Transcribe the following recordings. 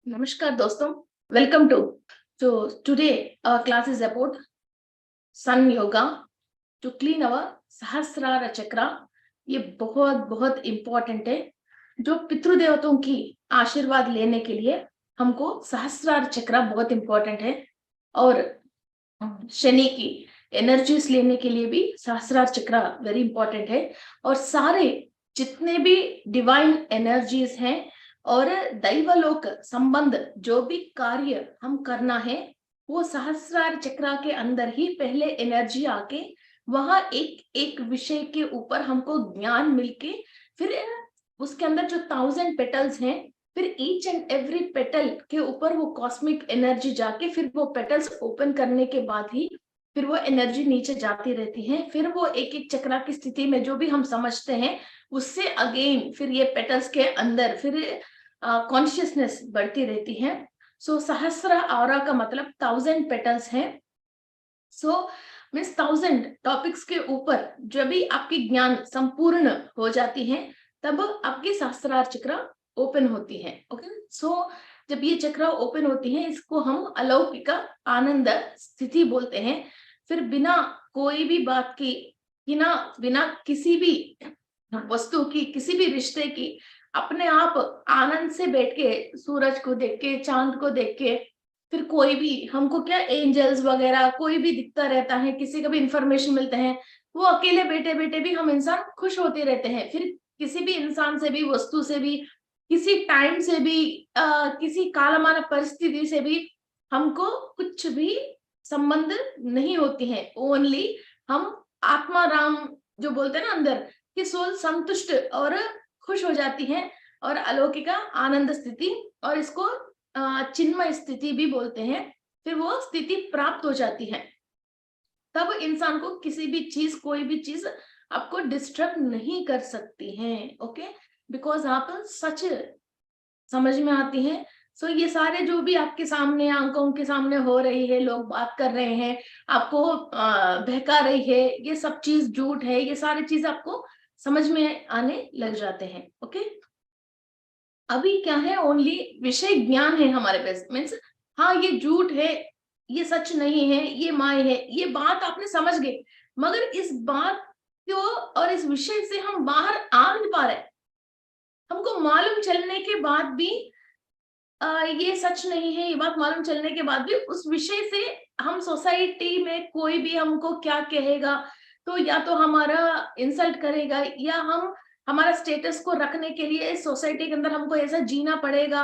Namaskar doston, welcome to. So today our class is about sun yoga to clean our सहस्रार चक्रा. ये बहुत बहुत important है. जो पितृदेवताओं की आशीर्वाद लेने के लिए हमको सहस्रार चक्रा बहुत इम्पोर्टेंट है और शनि की एनर्जीज लेने के लिए भी सहस्रार चक्रा वेरी इंपॉर्टेंट है. और सारे जितने भी डिवाइन एनर्जीज हैं और दैवलोक संबंध जो भी कार्य हम करना है वो सहस्रार चक्रा के अंदर ही पहले एनर्जी आके वहां एक एक विषय के ऊपर हमको ज्ञान मिलके फिर उसके अंदर जो 1000 पेटल्स हैं फिर ईच एंड एवरी पेटल के ऊपर वो कॉस्मिक एनर्जी जाके फिर वो पेटल्स ओपन करने के बाद ही फिर वो एनर्जी नीचे जाती रहती है. फिर वो एक एक चक्रा की स्थिति में जो भी हम समझते हैं उससे अगेन फिर ये पेटल्स के अंदर फिर कॉन्शियसनेस बढ़ती रहती है. सो सहस्र ऑरा का मतलब 1000 पेटल्स हैं. सो मीन्स 1000 टॉपिक्स के ऊपर जब भी आपकी ज्ञान संपूर्ण हो जाती है तब आपकी सहस्रार चक्र ओपन होती है. ओके, सो जब ये चक्र ओपन होती है इसको हम अलौकिक आनंद स्थिति बोलते हैं. फिर बिना कोई भी बात की बिना किसी भी वस्तु की किसी भी रिश्ते की अपने आप आनंद से बैठ के सूरज को देख के चांद को देख के फिर कोई भी हमको क्या एंजल्स वगैरह कोई भी दिखता रहता है, किसी का भी इंफॉर्मेशन मिलते हैं, वो अकेले बैठे बैठे भी हम इंसान खुश होते रहते हैं. फिर किसी भी इंसान से भी वस्तु से भी किसी टाइम से भी किसी कालमाना परिस्थिति से भी हमको कुछ भी संबंध नहीं होती है. ओनली हम आत्मा राम जो बोलते हैं ना अंदर कि सोल संतुष्ट और खुश हो जाती है और अलौकिक आनंद स्थिति और इसको चिन्मय स्थिति भी बोलते हैं. फिर वो स्थिति प्राप्त हो जाती है तब इंसान को किसी भी चीज कोई भी चीज आपको डिस्टर्ब नहीं कर सकती है. ओके, बिकॉज आप सच समझ में आती है. सो ये सारे जो भी आपके सामने आंखों के सामने हो रही है, लोग बात कर रहे हैं, आपको बहका रही है, ये सब चीज झूठ है, ये सारी चीज आपको समझ में आने लग जाते हैं. ओके, अभी क्या है ओनली विषय ज्ञान है हमारे पास. मीन्स हाँ ये झूठ है, ये सच नहीं है, ये माय है, ये बात आपने समझ गए, मगर इस बात को और इस विषय से हम बाहर आ नहीं पा रहे. हमको मालूम चलने के बाद भी ये सच नहीं है, ये बात मालूम चलने के बाद भी उस विषय से हम सोसाइटी में कोई भी हमको क्या कहेगा तो या तो हमारा इंसल्ट करेगा या हम हमारा स्टेटस को रखने के लिए सोसाइटी के अंदर हमको ऐसा जीना पड़ेगा.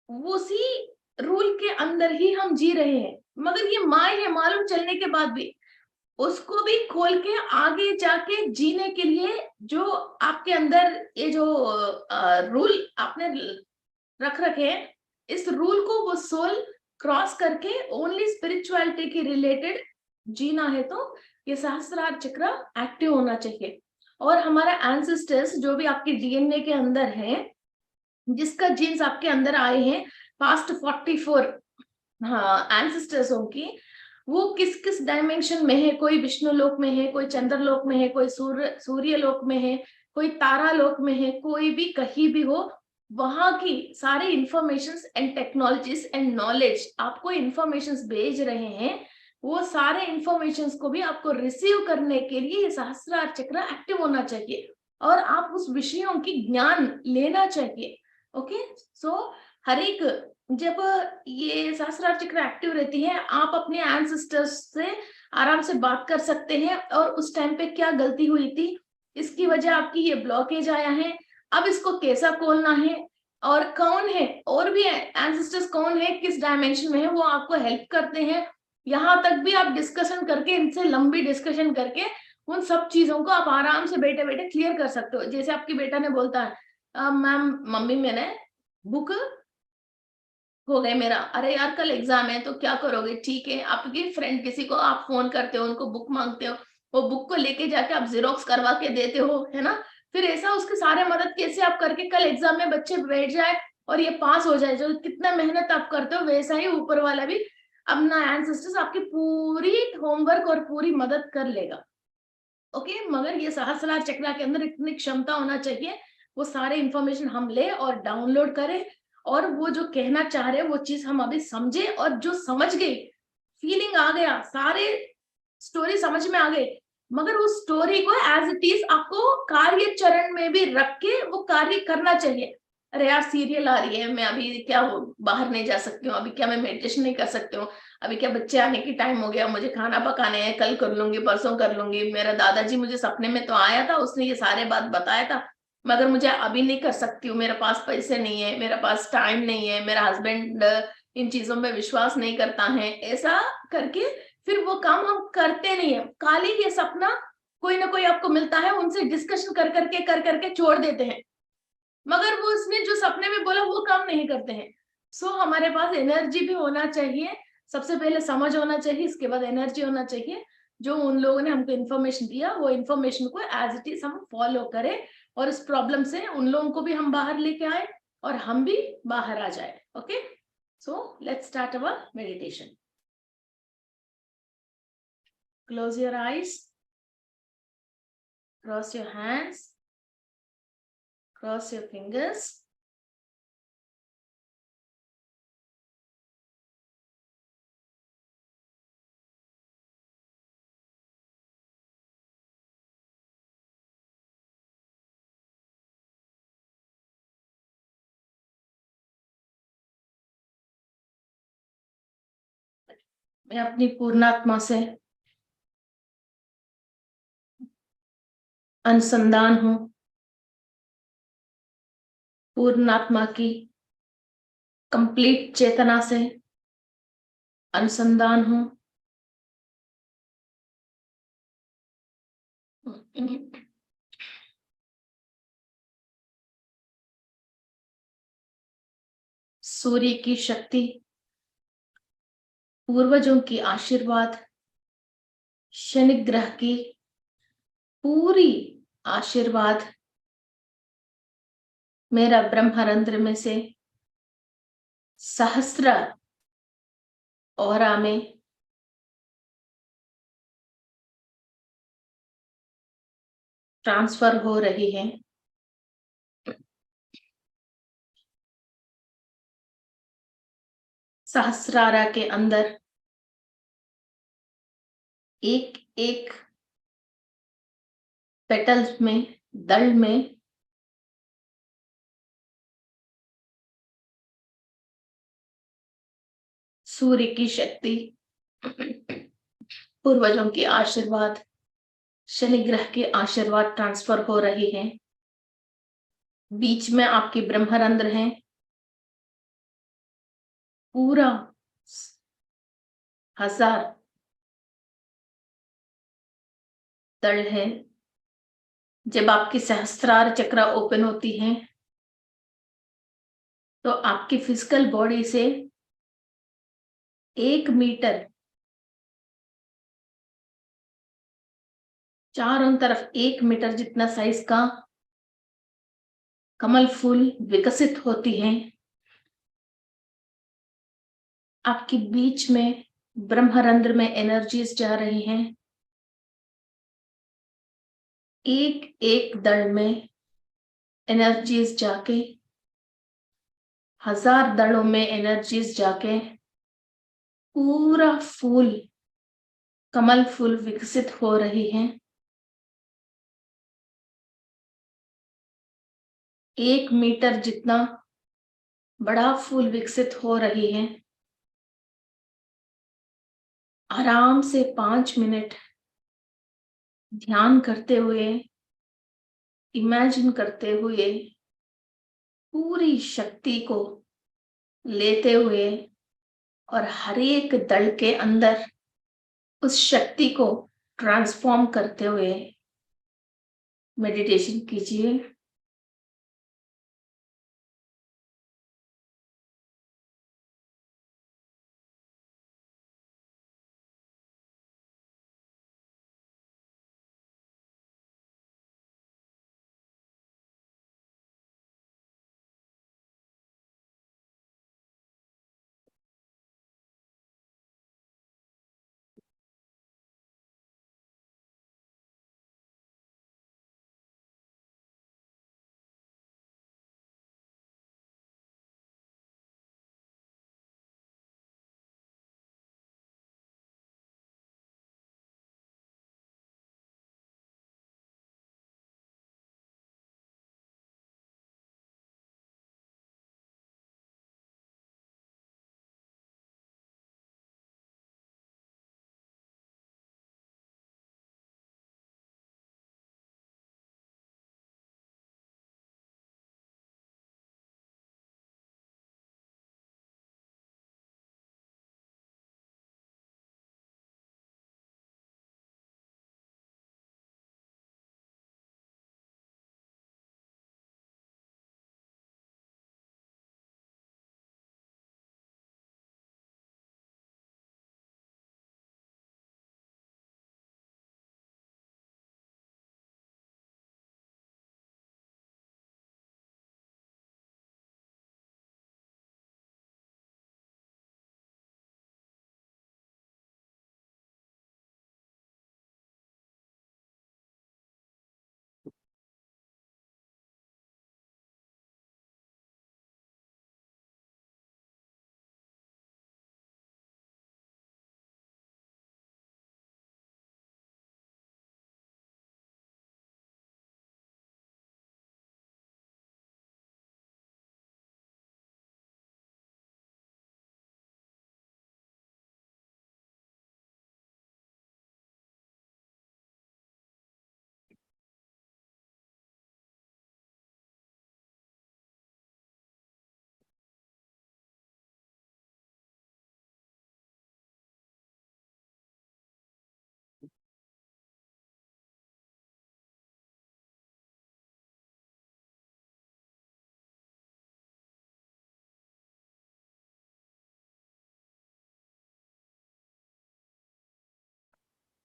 उसी रूल के अंदर ही हम जी रहे हैं, मगर ये माय है मालूम चलने के बाद भी उसको भी खोल के आगे जाके जीने के लिए जो आपके अंदर ये जो रूल आपने रख रखे हैं, इस रूल को वो सोल क्रॉस करके ओनली स्पिरिचुअलिटी के रिलेटेड जीना है तो ये सहस्रार चक्र एक्टिव होना चाहिए. और हमारा एंसेस्टर्स जो भी आपके डीएनए के अंदर है, जिसका जीन्स आपके अंदर आए हैं पास्ट 44 एंसेस्टर्स की, वो किस किस डायमेंशन में है, कोई विष्णु लोक में है, कोई चंद्र लोक में है, कोई सूर्य लोक में है, कोई तारा लोक में है, कोई भी कहीं भी हो, वहां की सारे information and technologies and knowledge आपको इंफॉर्मेशन भेज रहे हैं. वो सारे इंफॉर्मेशन को भी आपको रिसीव करने के लिए ये सहस्रार चक्र एक्टिव होना चाहिए और आप उस विषयों की ज्ञान लेना चाहिए. ओके, सो हर एक जब ये सहस्रार चक्र एक्टिव रहती है आप अपने एंसेस्टर्स से आराम से बात कर सकते हैं और उस टाइम पे क्या गलती हुई थी, इसकी वजह आपकी ये ब्लॉकेज आया है, अब इसको कैसा खोलना है और कौन है और भी एंसेस्टर्स कौन है, किस डायमेंशन में है, वो आपको हेल्प करते हैं. यहाँ तक भी आप डिस्कशन करके इनसे लंबी डिस्कशन करके उन सब चीजों को आप आराम से बैठे बैठे क्लियर कर सकते हो. जैसे आपकी बेटा ने बोलता है मैम मम्मी मैंने बुक हो गए मेरा, अरे यार कल एग्जाम है तो क्या करोगे, ठीक है आपकी फ्रेंड किसी को आप फोन करते हो, उनको बुक मांगते हो, वो बुक को लेके जाके आप जीरोक्स करवा के देते हो, है ना. फिर ऐसा उसके सारे मदद कैसे आप करके कल एग्जाम में बच्चे बैठ जाए और ये पास हो जाए, जो कितना मेहनत आप करते हो वैसा ही ऊपर वाला भी अपना एंसेस्टर्स आपकी पूरी होमवर्क और पूरी मदद कर लेगा. ओके, मगर ये सहस्रार चक्र के अंदर इतनी क्षमता होना चाहिए वो सारे इंफॉर्मेशन हम ले और डाउनलोड करें और वो जो कहना चाह रहे हैं वो चीज हम अभी समझे, और जो समझ गए, फीलिंग आ गया, सारे स्टोरी समझ में आ गए, मगर उस स्टोरी को एज इट इज आपको कार्य चरण में भी रख के वो कार्य करना चाहिए। अरे यार सीरियल आ रही है, मैं अभी क्या बाहर नहीं जा सकती हूँ, अभी क्या मैं मेडिटेशन नहीं कर सकती हूँ, अभी क्या बच्चे आने की टाइम हो गया, मुझे खाना पकाने हैं, कल कर लूंगी, परसों कर लूंगी, मेरा दादाजी मुझे सपने में तो आया था, उसने ये सारे बात बताया था, मगर मुझे अभी नहीं कर सकती हूँ, मेरे पास पैसे नहीं है, मेरे पास टाइम नहीं है, मेरा हस्बैंड इन चीजों में विश्वास नहीं करता है, ऐसा करके फिर वो काम हम करते नहीं है। खाली ये सपना कोई ना कोई आपको मिलता है, उनसे डिस्कशन कर करके छोड़ देते हैं, मगर वो उसने जो सपने में बोला वो काम नहीं करते हैं। सो हमारे पास एनर्जी भी होना चाहिए, सबसे पहले समझ होना चाहिए, इसके बाद एनर्जी होना चाहिए। जो उन लोगों ने हमको इन्फॉर्मेशन दिया वो इन्फॉर्मेशन को एज इट इज हम फॉलो करें, और इस प्रॉब्लम से उन लोगों को भी हम बाहर लेके आए और हम भी बाहर आ जाए। Okay, so let's start our meditation. Close your eyes, cross your hands, cross your fingers. मैं अपनी पूर्णात्मा से अनुसंधान हूं, पूर्णात्मा की कंप्लीट चेतना से अनुसंधान हूं। सूर्य की शक्ति, पूर्वजों की आशीर्वाद, शनि ग्रह की पूरी आशीर्वाद मेरा ब्रह्मरंध्र में से सहस्त्र औरा में ट्रांसफर हो रही है। सहस्रारा के अंदर एक एक पेटल्स में, दल में सूर्य की शक्ति, पूर्वजों की आशीर्वाद, शनि ग्रह के आशीर्वाद ट्रांसफर हो रही है। बीच में आपकी ब्रह्मरंध्र है, पूरा 1000 दल है। जब आपकी सहस्त्रार चक्र ओपन होती है तो आपकी फिजिकल बॉडी से 1 मीटर चारों तरफ 1 मीटर जितना साइज का कमल फूल विकसित होती है। आपके बीच में ब्रह्मरंध्र में एनर्जीज जा रही हैं, एक एक दल में एनर्जीज जाके 1000 दलों में एनर्जीज जाके पूरा फूल, कमल फूल विकसित हो रही है। 1 मीटर जितना बड़ा फूल विकसित हो रही है। आराम से 5 मिनट ध्यान करते हुए, इमेजिन करते हुए, पूरी शक्ति को लेते हुए और हर एक दल के अंदर उस शक्ति को ट्रांसफॉर्म करते हुए मेडिटेशन कीजिए।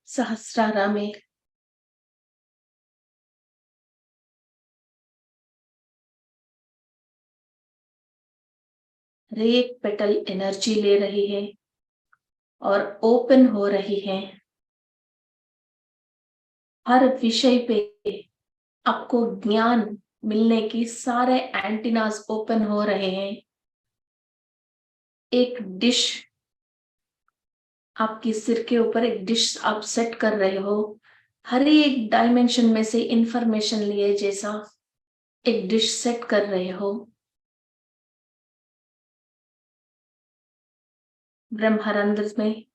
सहस्रारा में हर एक पेटल एनर्जी ले रही है और ओपन हो रही है। हर विषय पे आपको ज्ञान मिलने की सारे एंटीनास ओपन हो रहे हैं। एक डिश, आपके सिर के ऊपर एक डिश आप सेट कर रहे हो। हर एक डायमेंशन में से इंफॉर्मेशन लिए जैसा एक डिश सेट कर रहे हो। ब्रह्मानंद में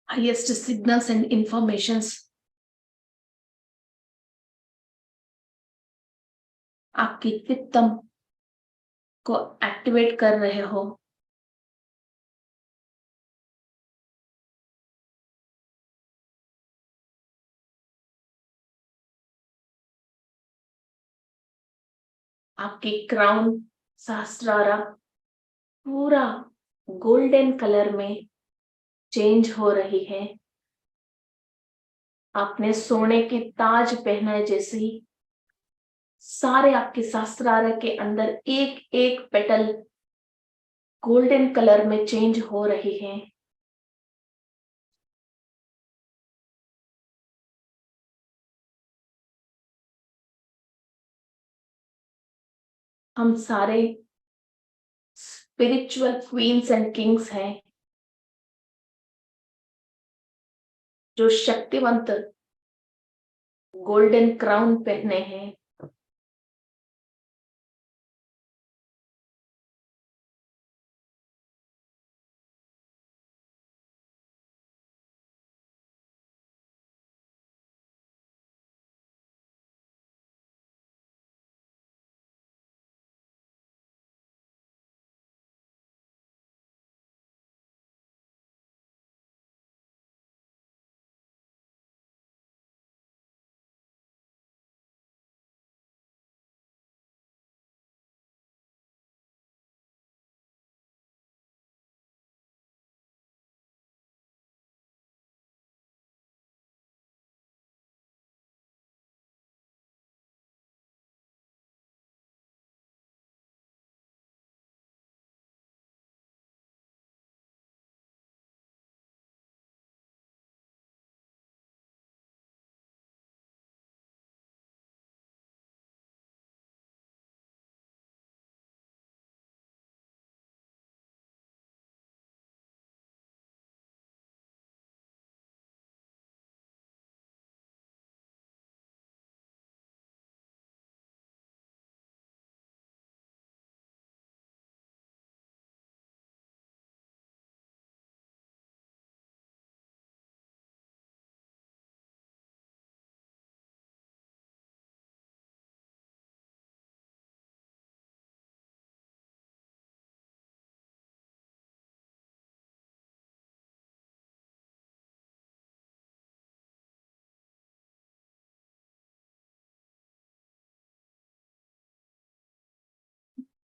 हाईएस्ट सिग्नल्स एंड इंफॉर्मेशंस आपकी चित्तम को एक्टिवेट कर रहे हो। आपकी क्राउन सहस्त्रारा पूरा गोल्डन कलर में चेंज हो रही है। आपने सोने के ताज पहना है जैसी सारे आपके सहस्त्रारा के अंदर एक एक पेटल गोल्डन कलर में चेंज हो रही है। हम सारे स्पिरिचुअल क्वींस एंड किंग्स हैं जो शक्तिवंत गोल्डन क्राउन पहने हैं।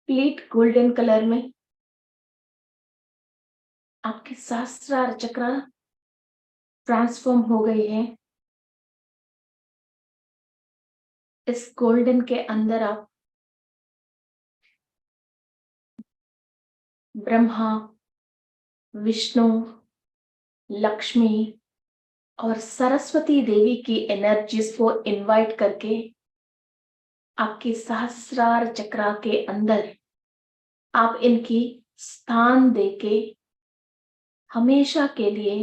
प्लीट गोल्डन कलर में आपके सहस्त्रार चक्र ट्रांसफॉर्म हो गई है। इस गोल्डन के अंदर आप ब्रह्मा, विष्णु, लक्ष्मी और सरस्वती देवी की एनर्जीज को इनवाइट करके आपके सहस्रार चक्र के अंदर आप इनकी स्थान देके हमेशा के लिए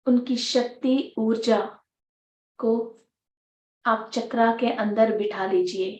उनकी शक्ति ऊर्जा को आप चक्रा के अंदर बिठा लीजिए।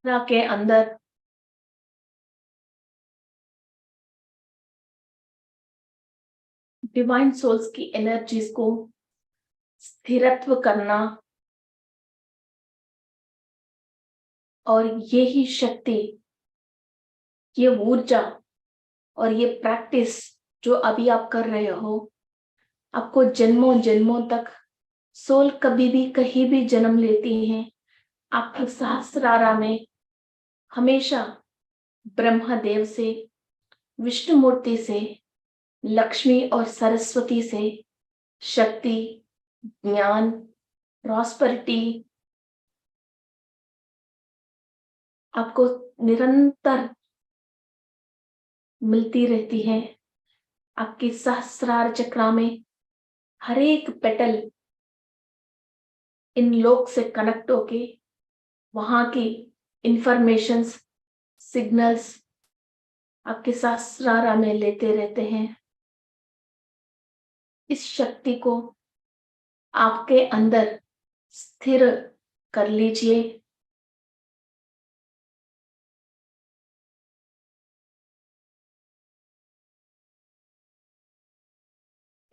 के अंदर डिवाइन सोल्स की एनर्जीज को स्थिरत्व करना और ये ही शक्ति, ये ऊर्जा और ये प्रैक्टिस जो अभी आप कर रहे हो, आपको जन्मों जन्मों तक सोल कभी भी कहीं भी जन्म लेती हैं, आपके सहस्रारा में हमेशा ब्रह्मदेव से, विष्णु मूर्ति से, लक्ष्मी और सरस्वती से शक्ति, ज्ञान, प्रॉस्पेरिटी आपको निरंतर मिलती रहती है। आपके सहस्रार चक्र में हर एक पेटल इन लोक से कनेक्ट होके वहां की इंफॉर्मेशंस, सिग्नल्स आपके सहस्रारा में लेते रहते हैं। इस शक्ति को आपके अंदर स्थिर कर लीजिए।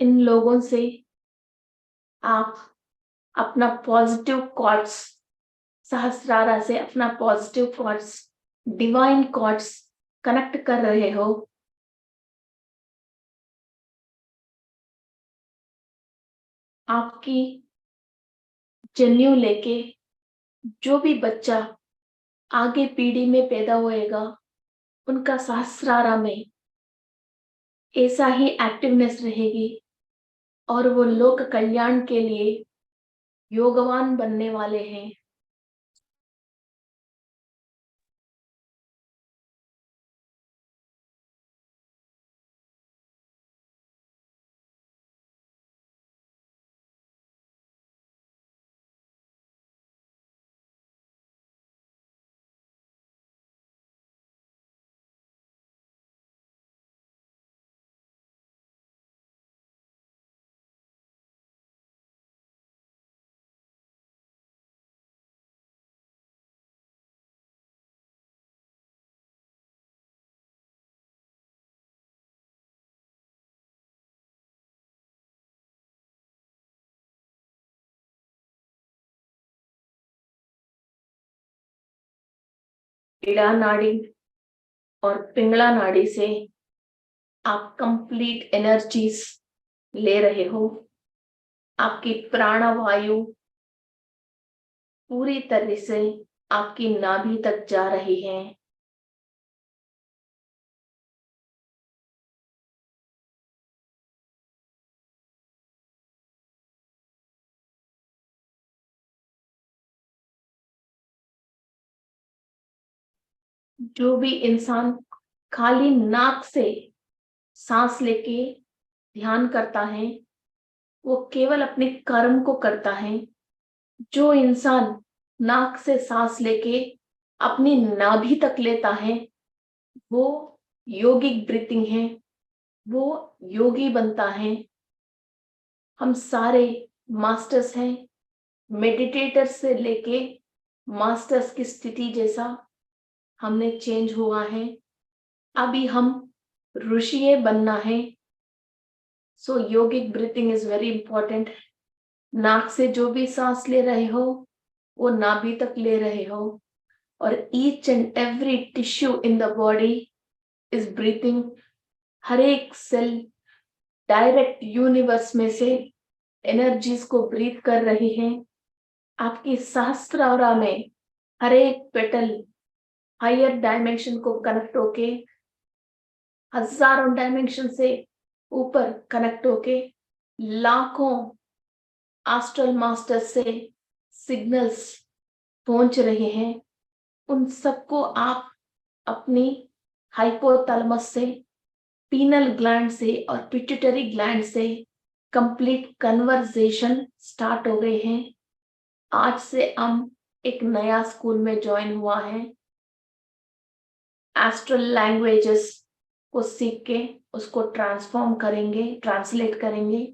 इन लोगों से आप अपना पॉजिटिव कॉर्ड्स, सहस्रारा से अपना positive cords, divine cords connect कर रहे हो। आपकी जन्यू लेके जो भी बच्चा आगे पीढ़ी में पैदा होएगा, उनका सहस्रारा में ऐसा ही एक्टिवनेस रहेगी और वो लोक कल्याण के लिए योगवान बनने वाले हैं। इड़ा नाड़ी और पिंगला नाड़ी से आप कंप्लीट एनर्जीज ले रहे हो। आपकी प्राणवायु पूरी तरह से आपकी नाभि तक जा रही है। जो भी इंसान खाली नाक से सांस लेके ध्यान करता है, वो केवल अपने कर्म को करता है। जो इंसान नाक से सांस लेके अपनी नाभि तक लेता है, वो योगिक ब्रीथिंग है, वो योगी बनता है। हम सारे मास्टर्स हैं, मेडिटेटर्स से लेके मास्टर्स की स्थिति जैसा हमने चेंज हुआ है। अभी हम ऋषि बनना है। सो योगिक ब्रीथिंग इज वेरी इंपॉर्टेंट। नाक से जो भी सांस ले रहे हो, वो नाभि तक ले रहे हो और each and every tissue in the body is breathing. हर एक सेल डायरेक्ट यूनिवर्स में से एनर्जीज को ब्रीथ कर रही है। आपकी सहस्त्रारा में हर एक पेटल हायर डायमेंशन को कनेक्ट होके, हजारों डायमेंशन से ऊपर कनेक्ट होके लाखों एस्ट्रल मास्टर से सिग्नल्स पहुंच रहे हैं। उन सबको आप अपनी हाइपोथैलेमस से, पीनल ग्लैंड से और पिट्यूटरी ग्लैंड से कंप्लीट कन्वर्सेशन स्टार्ट हो गए हैं। आज से हम एक नया स्कूल में ज्वाइन हुआ है। एस्ट्रल लैंग्वेजेस को सीख के उसको ट्रांसफॉर्म करेंगे, ट्रांसलेट करेंगे।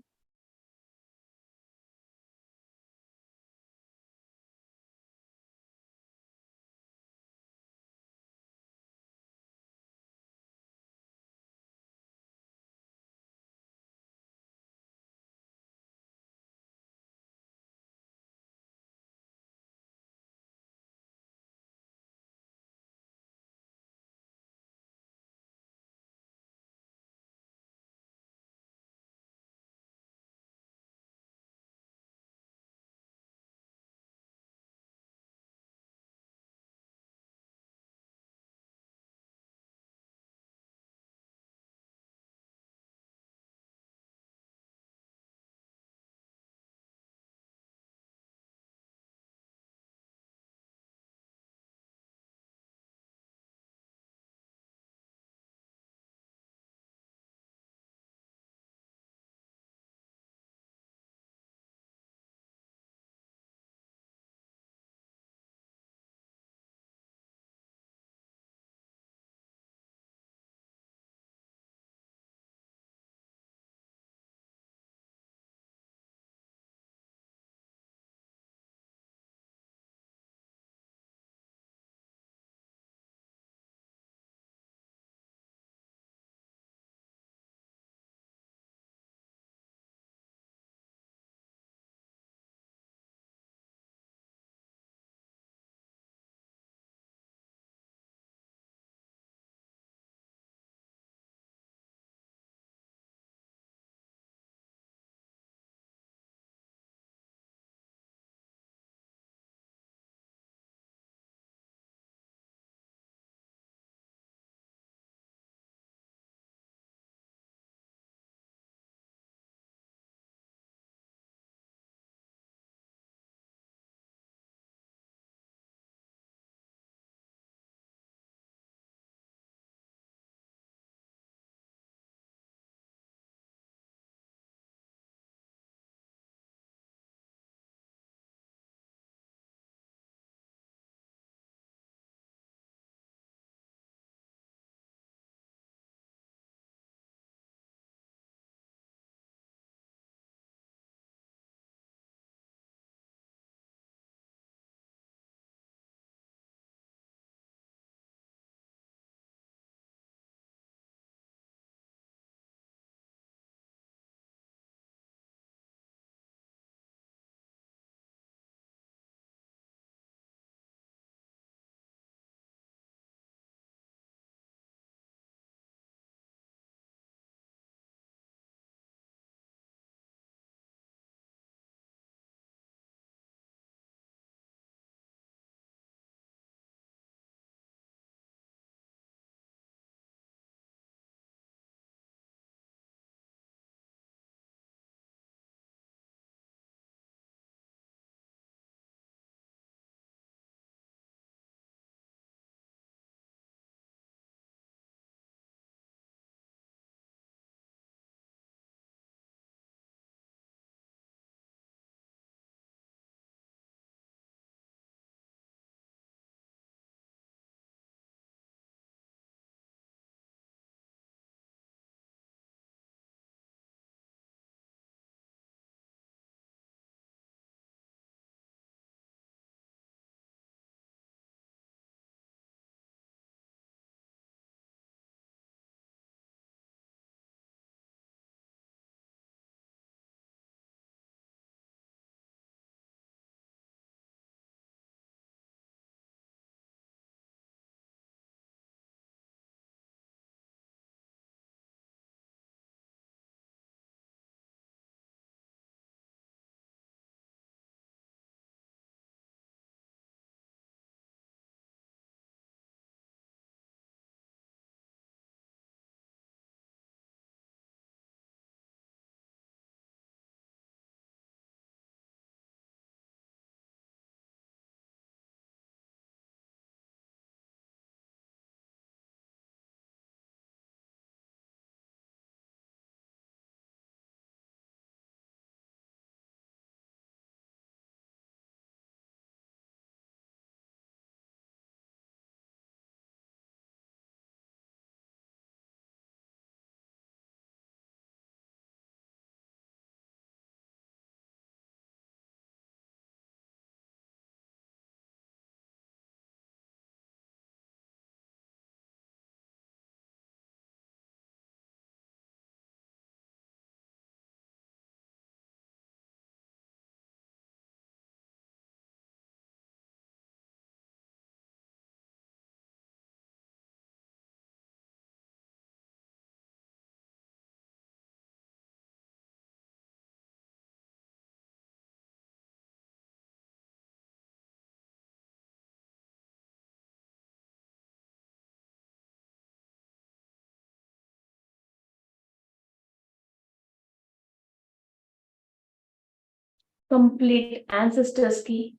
कंप्लीट एंसेस्टर्स की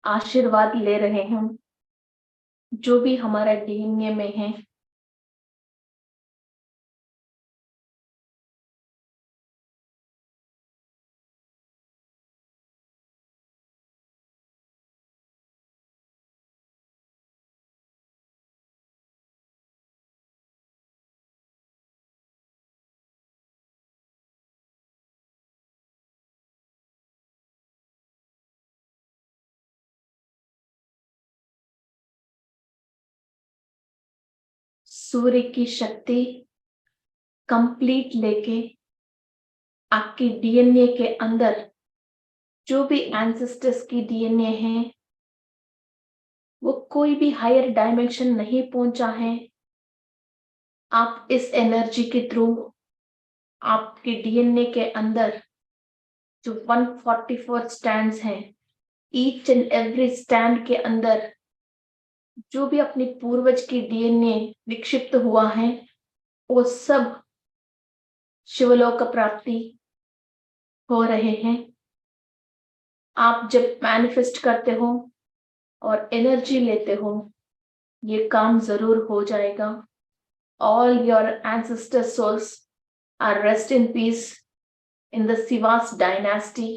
आशीर्वाद ले रहे हैं, जो भी हमारा डीएनए में है। सूर्य की शक्ति कंप्लीट लेके आपके डीएनए के अंदर जो भी एंसेस्टर्स की डीएनए है, वो कोई भी हायर डायमेंशन नहीं पहुंचा है। आप इस एनर्जी के थ्रू आपके डीएनए के अंदर जो 144 स्टैंड्स हैं, ईच एंड एवरी स्टैंड के अंदर जो भी अपने पूर्वज की डीएनए निक्षिप्त हुआ है, वो सब शिवलोक प्राप्ति हो रहे हैं। आप जब मैनिफेस्ट करते हो और एनर्जी लेते हो, ये काम जरूर हो जाएगा। All your ancestor souls are rest in peace in the Sivas dynasty.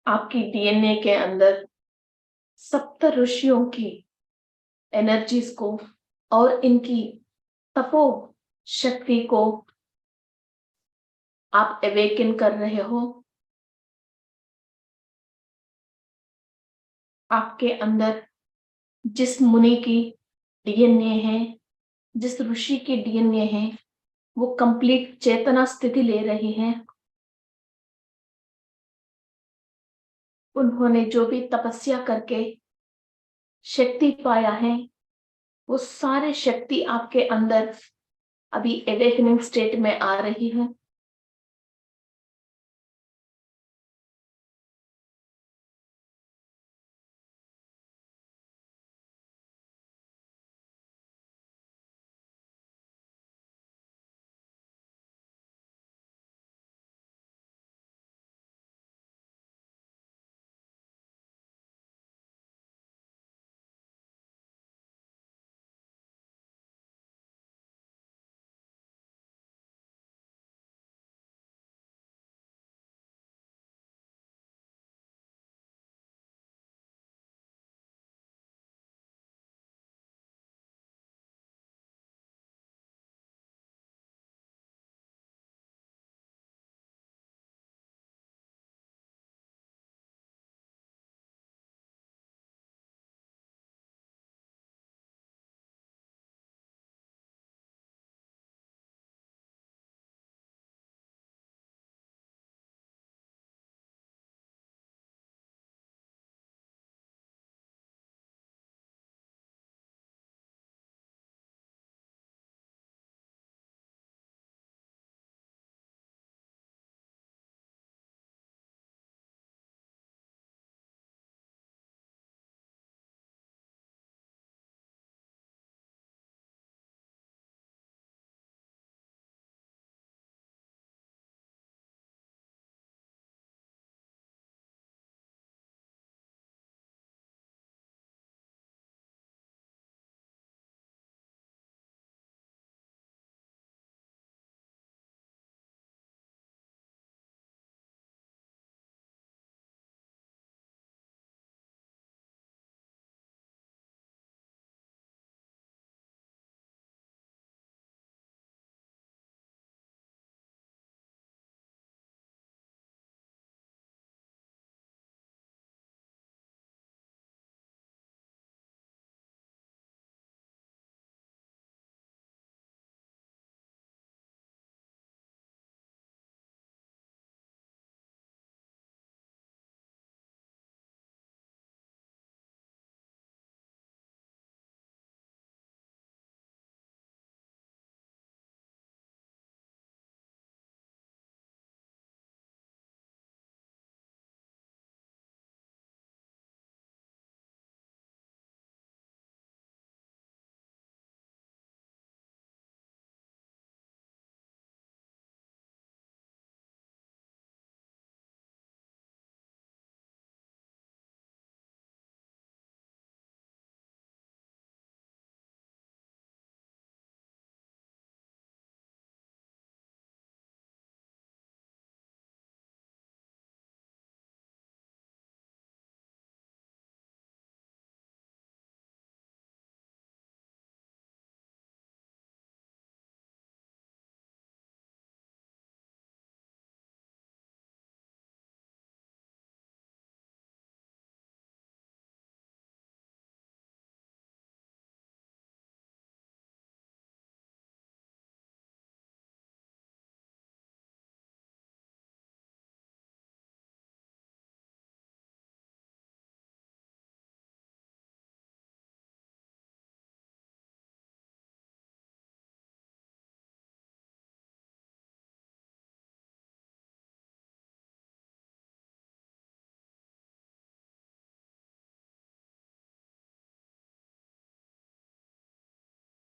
आपकी डीएनए के अंदर सप्त ऋषियों की एनर्जीज को और इनकी तपो शक्ति को आप अवेकन कर रहे हो। आपके अंदर जिस मुनि की डीएनए है, जिस ऋषि की डीएनए है, वो कंप्लीट चेतना स्थिति ले रही है। उन्होंने जो भी तपस्या करके शक्ति पाया है, वो सारे शक्ति आपके अंदर अभी अवेकनिंग स्टेट में आ रही है।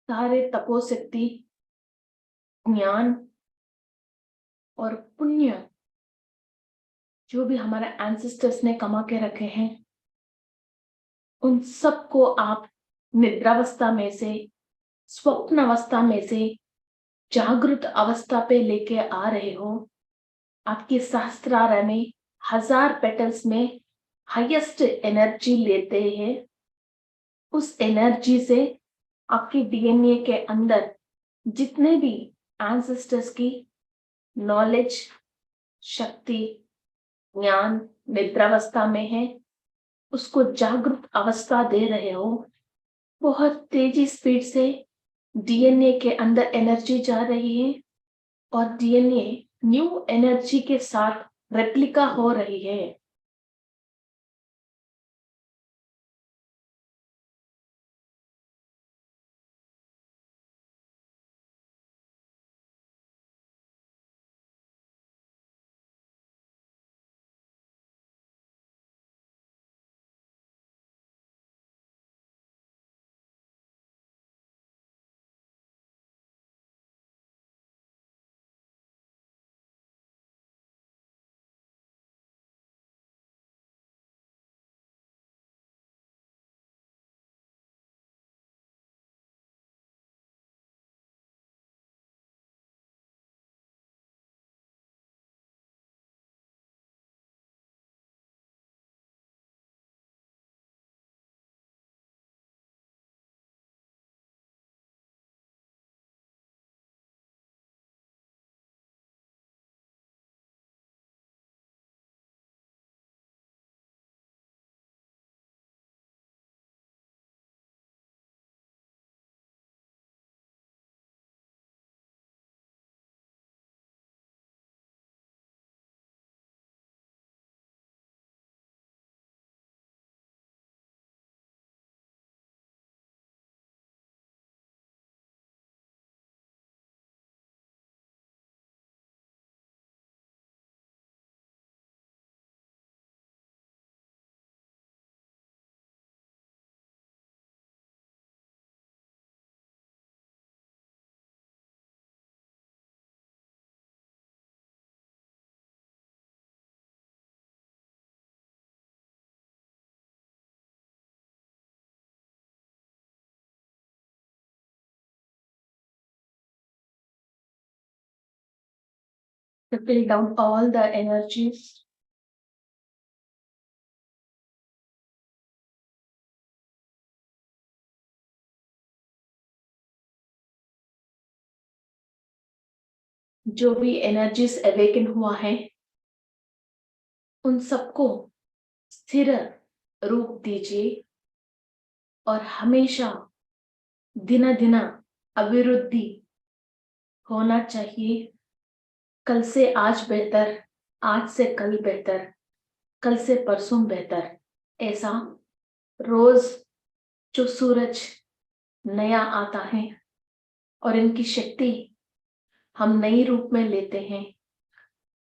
सारे तपोशक्ति, ज्ञान और पुण्य जो भी हमारे एंसेस्टर्स ने कमा के रखे हैं, उन सबको आप निद्रावस्था में से, स्वप्न अवस्था में से जागृत अवस्था पे लेके आ रहे हो। आपके सहस्त्रार में 1000 पेटल्स में हाईएस्ट एनर्जी लेते हैं। उस एनर्जी से आपके डीएनए के अंदर जितने भी एंसेस्टर्स की नॉलेज, शक्ति, ज्ञान निद्रावस्था में है, उसको जागरूक अवस्था दे रहे हो। बहुत तेजी स्पीड से डीएनए के अंदर एनर्जी जा रही है और डीएनए न्यू एनर्जी के साथ रेप्लिका हो रही है। Trickle down all the energies. जो भी एनर्जीज अवेकन हुआ है उन सबको स्थिर रूप दीजिए और हमेशा दिन दिन अभिवृद्धि होना चाहिए। कल से आज बेहतर, आज से कल बेहतर, कल से परसों बेहतर, ऐसा रोज जो सूरज नया आता है और इनकी शक्ति हम नई रूप में लेते हैं,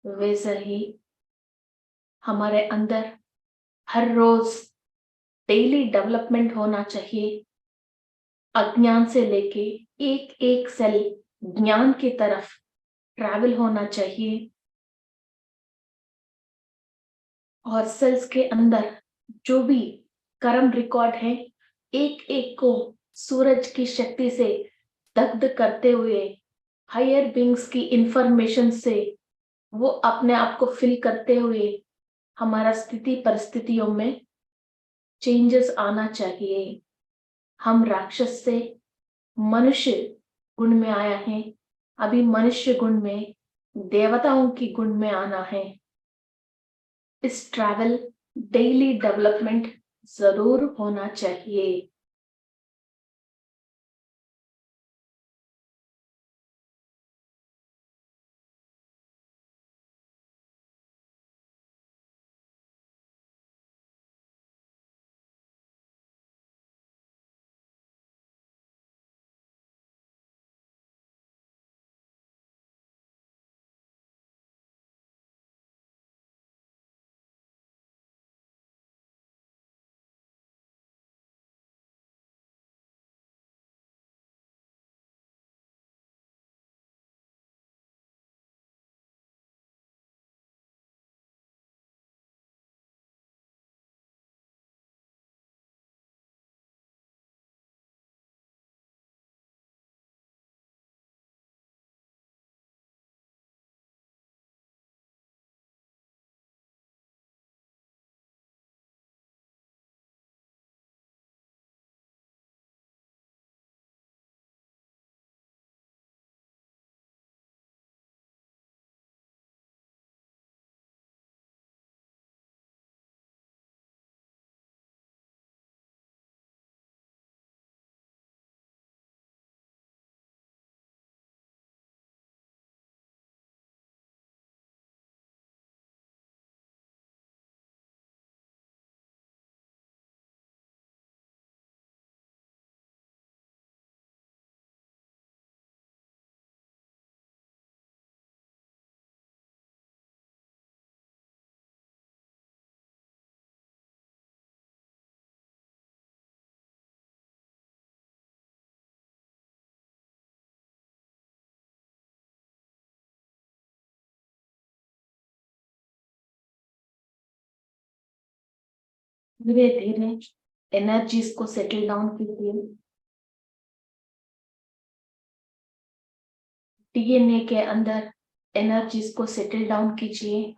वैसे ही हमारे अंदर हर रोज डेली डेवलपमेंट होना चाहिए। अज्ञान से लेके एक एक सेल ज्ञान की तरफ ट्रैवल होना चाहिए और सेल्स के अंदर जो भी कर्म रिकॉर्ड है एक एक को सूरज की शक्ति से दग्ध करते हुए हायर बींग्स की इंफॉर्मेशन से वो अपने आप को फिल करते हुए हमारा स्थिति परिस्थितियों में चेंजेस आना चाहिए। हम राक्षस से मनुष्य गुण में आया है, अभी मनुष्य गुण में देवताओं की गुण में आना है। इस ट्रैवल डेली डेवलपमेंट जरूर होना चाहिए। धीरे धीरे एनर्जीज को सेटल डाउन कीजिए। डीएनए के अंदर एनर्जीज को सेटल डाउन कीजिए।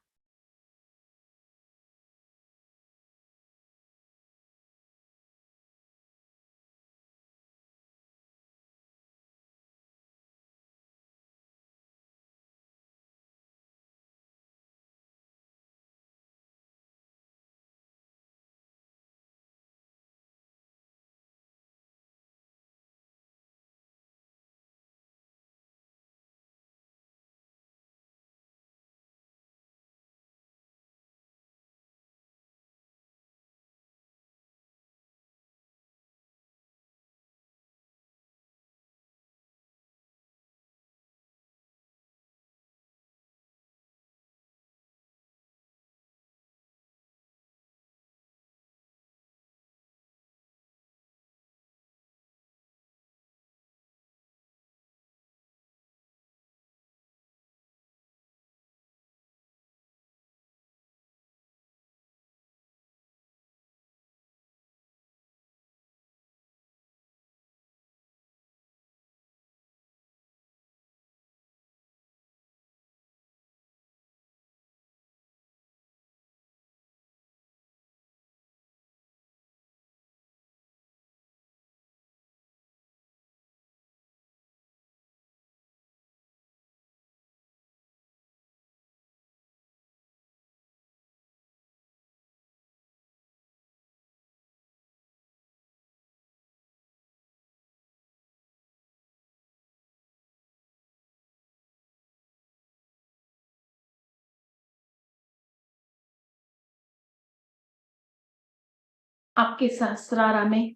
आपके सहस्त्रारा में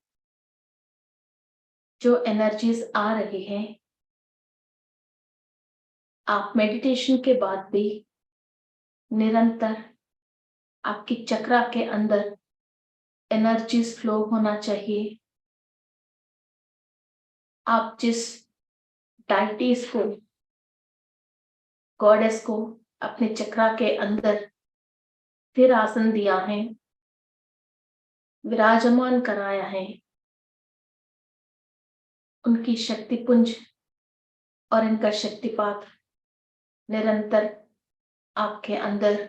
जो एनर्जीज आ रही हैं, आप मेडिटेशन के बाद भी निरंतर आपकी चक्रा के अंदर एनर्जीज फ्लो होना चाहिए। आप जिस डाइटीज को, गॉडेस को अपने चक्रा के अंदर स्थिर आसन दिया है, विराजमान कराया है, उनकी शक्तिपुंज और इनका शक्तिपात निरंतर आपके अंदर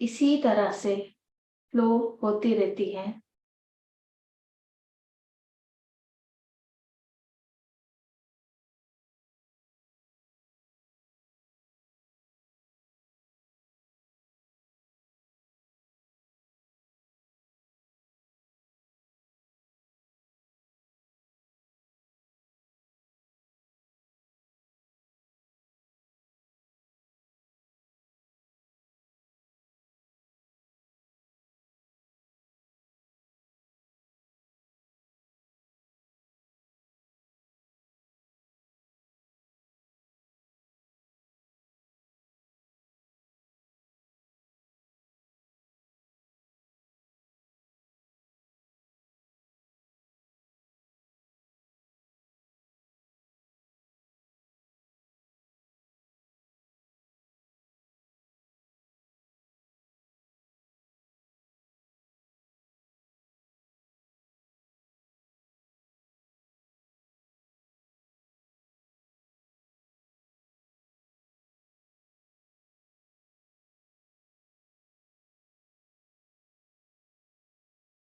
इसी तरह से फ्लो होती रहती है।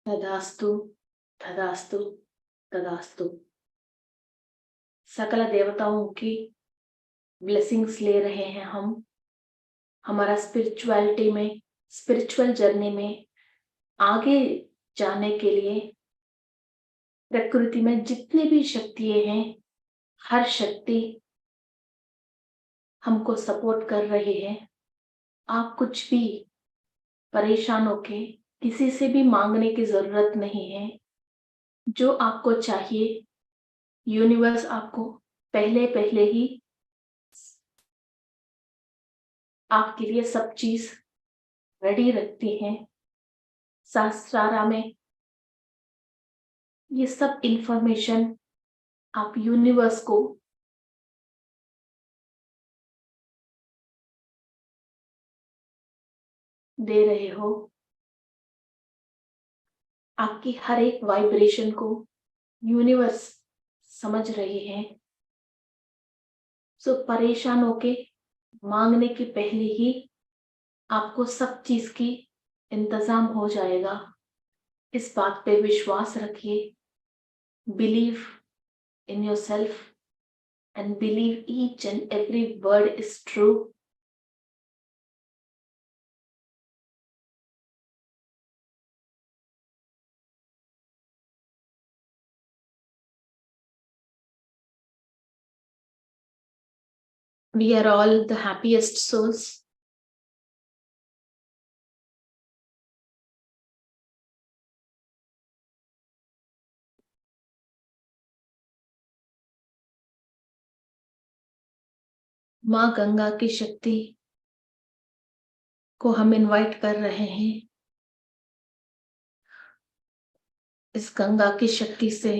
तदास्तु, तदास्तु, तदास्तु। सकल देवताओं की ब्लेसिंग्स ले रहे हैं हम। हमारा स्पिरिचुअलिटी में, स्पिरिचुअल जर्नी में आगे जाने के लिए प्रकृति में जितनी भी शक्तियां हैं, हर शक्ति हमको सपोर्ट कर रही है। आप कुछ भी परेशान होके किसी से भी मांगने की जरूरत नहीं है। जो आपको चाहिए यूनिवर्स आपको पहले पहले ही आपके लिए सब चीज रेडी रखती है। सहस्त्रारा में ये सब इंफॉर्मेशन आप यूनिवर्स को दे रहे हो। आपकी हर एक वाइब्रेशन को यूनिवर्स समझ रही है। सो परेशान होके मांगने के पहले ही आपको सब चीज की इंतजाम हो जाएगा। इस बात पे विश्वास रखिए। Believe in yourself and believe each and every word is true. We are all the happiest souls. माँ गंगा की शक्ति को हम इनवाइट कर रहे हैं। इस गंगा की शक्ति से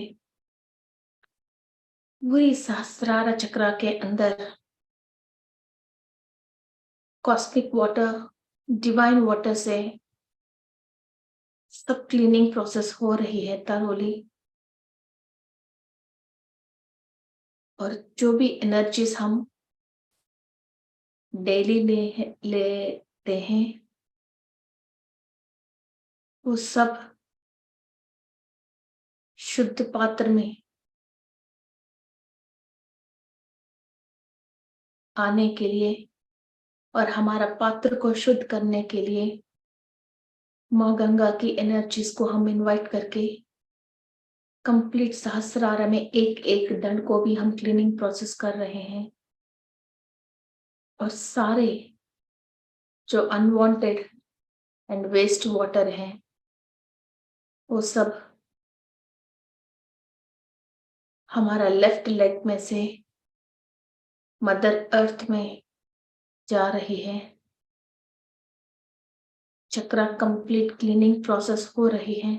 पूरी सहस्रार चक्र के अंदर कॉस्मिक वाटर, डिवाइन वाटर से सब क्लीनिंग प्रोसेस हो रही है thoroughly। और जो भी एनर्जीज हम डेली लेते हैं वो सब शुद्ध पात्र में आने के लिए और हमारा पात्र को शुद्ध करने के लिए माँ गंगा की एनर्जीज को हम इनवाइट करके कंप्लीट सहस्रार में एक एक दंड को भी हम क्लीनिंग प्रोसेस कर रहे हैं। और सारे जो अनवांटेड एंड वेस्ट वाटर हैं वो सब हमारा लेफ्ट लेग में से मदर अर्थ में जा रही है। चक्रा कंप्लीट क्लीनिंग प्रोसेस हो रही है।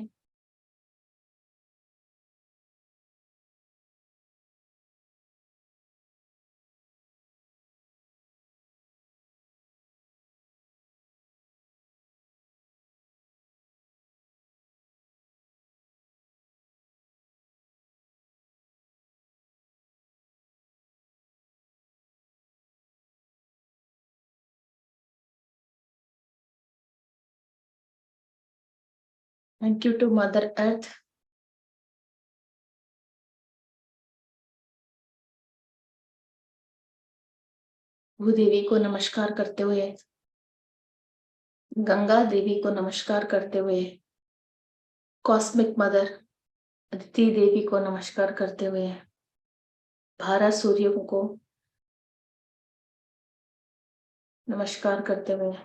Thank you to mother earth. Bhudevi को नमस्कार करते हुए, गंगा देवी को नमस्कार करते हुए, कॉस्मिक मदर अदिति देवी को नमस्कार करते हुए, भारत सूर्य को नमस्कार करते हुए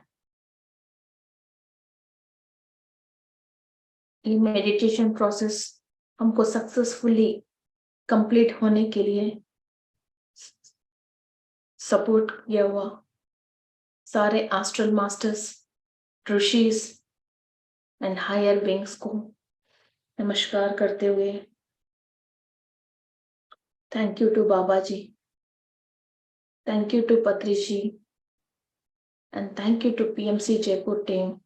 ये मेडिटेशन प्रोसेस हमको सक्सेसफुली कंप्लीट होने के लिए सपोर्ट किया हुआ सारे astral masters, rishis and higher beings को नमस्कार करते हुए thank you to Baba ji, thank you to Patri ji and thank you to PMC Jaipur team.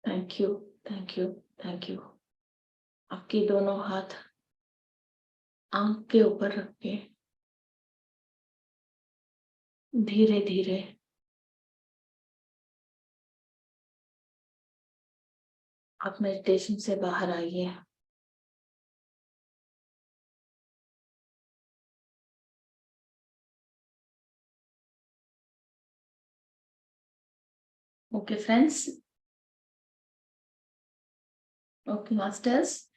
Thank you, thank you, thank you. आपकी दोनों हाथ आंख के ऊपर रख के धीरे धीरे आप मेडिटेशन से बाहर आइए। Okay, friends. Okay, masters.